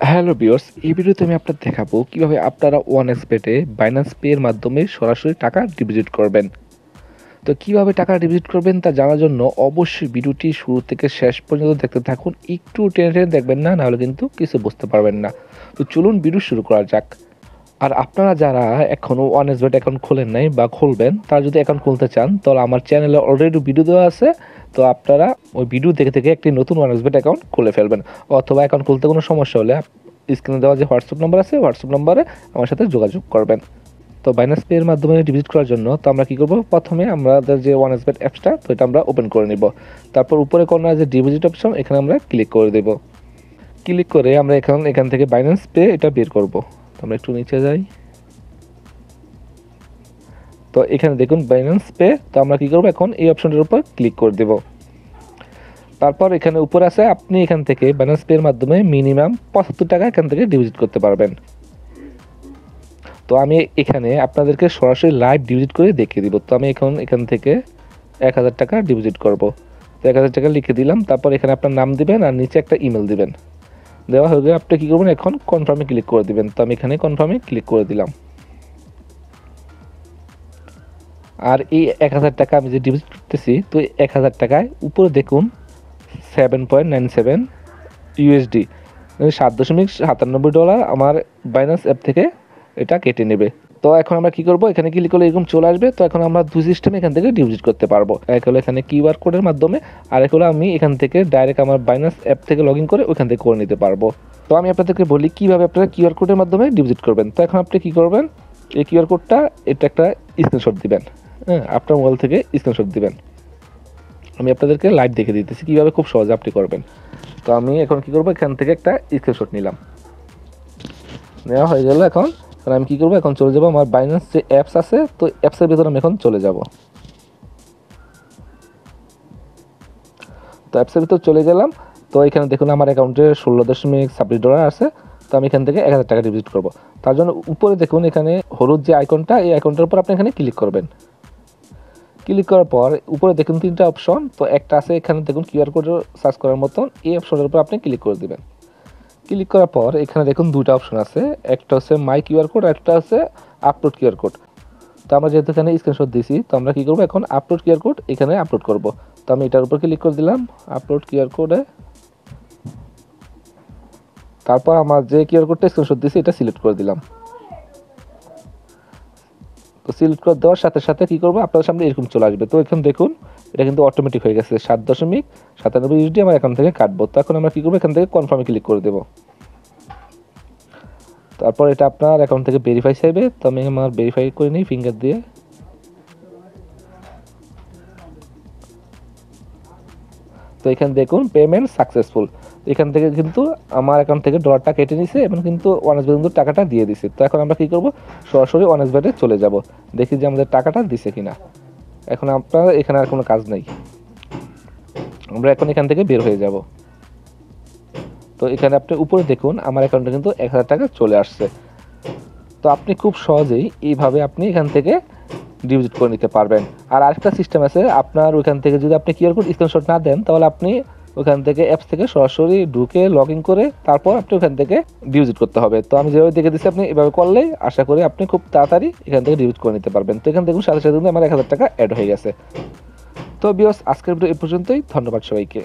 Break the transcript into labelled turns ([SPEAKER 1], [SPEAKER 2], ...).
[SPEAKER 1] Hello viewers, এই ভিডিওতে আমি আপনাদের দেখাবো কিভাবে আপনারা ওয়ানএক্সবেটে বাইন্যান্স পে এর মাধ্যমে সরাসরি টাকা ডিপোজিট করবেন। তো কিভাবে টাকা ডিপোজিট করবেন তা জানার জন্য অবশ্যই ভিডিওটি শুরু থেকে শেষ পর্যন্ত দেখতে থাকুন। একটু টেনে টেনে দেখবেন না, নাহলে কিন্তু কিছু বুঝতে পারবেন না। তো চলুন ভিডিও শুরু করা যাক। আর আপনারা যারা এখনও ওয়ানএক্সবেট অ্যাকাউন্ট খোলেন নাই বা খুলবেন, তারা যদি অ্যাকাউন্ট খুলতে চান তাহলে আমার চ্যানেলে অলরেডি ভিডিও দেওয়া আছে। তো আপনারা ওই ভিডিও দেখে থেকে একটি নতুন ওয়ানএক্সবেট অ্যাকাউন্ট খুলে ফেলবেন, অথবা অ্যাকাউন্ট খুলতে কোনো সমস্যা হলে স্ক্রিনে দেওয়া যে হোয়াটসঅ্যাপ নাম্বার আছে, হোয়াটসঅ্যাপ নাম্বারে আমার সাথে যোগাযোগ করবেন। তো বাইন্যান্স পে এর মাধ্যমে ডিপোজিট করার জন্য তো আমরা কী করব, প্রথমে আমাদের যে ওয়ানএক্সবেট অ্যাপসটা, তো এটা আমরা ওপেন করে নিব। তারপর উপরে কর্নারে যে ডিপোজিট অপশন, এখানে আমরা ক্লিক করে দেব। ক্লিক করে আমরা এখান থেকে বাইন্যান্স পে এটা বের করব। তো আমরা একটু নিচে যাই। তো এখানে দেখুন বাইন্যান্স পে। তো আমরা কী করব, এখন এই অপশনটার উপর ক্লিক করে দেব। তারপর এখানে উপরে আছে, আপনি এখান থেকে বাইন্যান্স পে এর মাধ্যমে মিনিমাম 75 টাকা এখান থেকে ডিপোজিট করতে পারবেন। তো আমি এখানে আপনাদেরকে সরাসরি লাইভ ডিপোজিট করে দেখিয়ে দিব। তো আমি এখান থেকে 1000 টাকা ডিপোজিট করব। তো 1000 টাকা লিখে দিলাম। তারপর এখানে আপনার নাম দিবেন আর নিচে একটা ইমেল দিবেন। দেওয়া হয়ে গেলে আপনি কী করবেন, এখন কনফার্মে ক্লিক করে দিবেন। তো আমি এখানে কনফার্মে ক্লিক করে দিলাম। আর এই 1000 টাকা আমি যে ডিপোজিট করতেছি, তো 1000 টাকায় উপরে দেখুন 7.97 ইউএসডি, $7.97 আমার বাইন্যান্স অ্যাপ থেকে এটা কেটে নেবে। তো এখন আমরা কি করব, এখানে ক্লিক করলে এরকম চলে আসবে। তো এখন আমরা দুই সিস্টেমে এখান থেকে ডিপোজিট করতে পারবো। এক হলো এখানে কিউআর কোডের মাধ্যমে, আর এক হলো আমি এখান থেকে ডাইরেক্ট আমার বাইন্যান্স অ্যাপ থেকে লগ ইন করে ওইখান থেকে করে নিতে পারবো। তো আমি আপনাদেরকে বলি কিভাবে আপনারা কিউআর কোডের মাধ্যমে ডিপোজিট করবেন। তো এখন আপনি কি করবেন, এই কিউআর কোডটা এটা একটা স্ক্রিনশট দিবেন। হ্যাঁ, আপনার মোবাইল থেকে স্ক্রিনশট দিবেন। আমি আপনাদেরকে লাইভ দেখে দিতেছি কীভাবে খুব সহজে আপনি করবেন। তো আমি এখন কি করব, এখান থেকে একটা স্ক্রিনশট নিলাম। নেওয়া হয়ে গেল। এখন আমি কি করব, এখন চলে যাব আমার বাইন্যান্স যে অ্যাপস আছে, তো অ্যাপসের ভিতরে আমি এখন চলে যাব। তো অ্যাপসের ভিতর চলে গেলাম। তো এখানে দেখুন আমার অ্যাকাউন্টে $16.26 আছে। তো আমি এখান থেকে 1000 টাকা ডিপোজিট করব। তার জন্য উপরে দেখুন এখানে হলুদ যে আইকনটা, এই আইকনটার উপর আপনি এখানে ক্লিক করবেন। ক্লিক করার পর উপরে দেখুন তিনটা অপশন। তো একটা আছে এখানে দেখুন কিউআর কোড সার্চ করার মতন, এই অপশনের উপর আপনি ক্লিক করে দেবেন। ক্লিক করার পর এখানে দেখুন দুটো অপশন আছে, একটা হচ্ছে মাই কিউআর কোড, একটা হচ্ছে আপলোড কিউআর কোড। তো আমরা যেহেতু এখানে স্ক্রিনশট দিয়েছি, তো আমরা কী করবো, এখন আপলোড কিউআর কোড এখানে আপলোড করব। তো আমি এটার উপর ক্লিক করে দিলাম, আপলোড কিউআর কোডে। তারপর আমার যে কিউআর কোডটা স্ক্রিনশট দিয়েছি এটা সিলেক্ট করে দিলাম। তো সিলেক্ট করে দেওয়ার সাথে সাথে কী করবো, আপনার সামনে এরকম চলে আসবে। তো এখন দেখুন এটা কিন্তু অটোমেটিক হয়ে গেছে, 7.97 ইউএসডি আমার অ্যাকাউন্ট থেকে কাটবো। তো এখন আমরা কী করবো, এখান থেকে কনফার্মে ক্লিক করে দেবো। তারপর এটা আপনার অ্যাকাউন্ট থেকে ভেরিফাই চাইবে। তো আমি আমার ভেরিফাই করে নিই ফিঙ্গার দিয়ে। তো এখানে দেখুন পেমেন্ট সাকসেসফুল। এখান থেকে কিন্তু আমার অ্যাকাউন্ট থেকে ডলারটা কেটে নিছে এবং কিন্তু ওয়ানএক্সবেট কিন্তু টাকাটা দিয়ে দিছে। তো এখন আমরা কী করবো, সরাসরি ওয়ানএক্সবেটে চলে যাব, দেখি যে আমাদের টাকাটা দিছে কিনা। এখন আপনার এখানে আর কোনো কাজ নেই, আমরা এখন এখান থেকে বের হয়ে যাব। তো এখানে আপনি উপরে দেখুন আমার অ্যাকাউন্টে কিন্তু 1000 টাকা চলে আসছে। তো আপনি খুব সহজেই এইভাবে আপনি এখান থেকে ডিপোজিট করে নিতে পারবেন। আর আরেকটা সিস্টেম আছে, আপনার ওইখান থেকে যদি আপনি কিউআর কোড স্ক্রিনশট না দেন, তাহলে আপনি ওখান থেকে অ্যাপস থেকে সরাসরি ঢুকে লগ ইন করে তারপর আপনি ওখান থেকে ডিপোজিট করতে হবে। তো আমি যেভাবে দেখে দিচ্ছি, আপনি এভাবে করলেই আশা করি আপনি খুব তাড়াতাড়ি এখান থেকে ডিপোজিট করে নিতে পারবেন। তো এখান থেকে সাথে সাথে আমার 1000 টাকা অ্যাড হয়ে গেছে। তো ভিউয়ার্স, আজকের ভিডিও এই পর্যন্তই। ধন্যবাদ সবাইকে।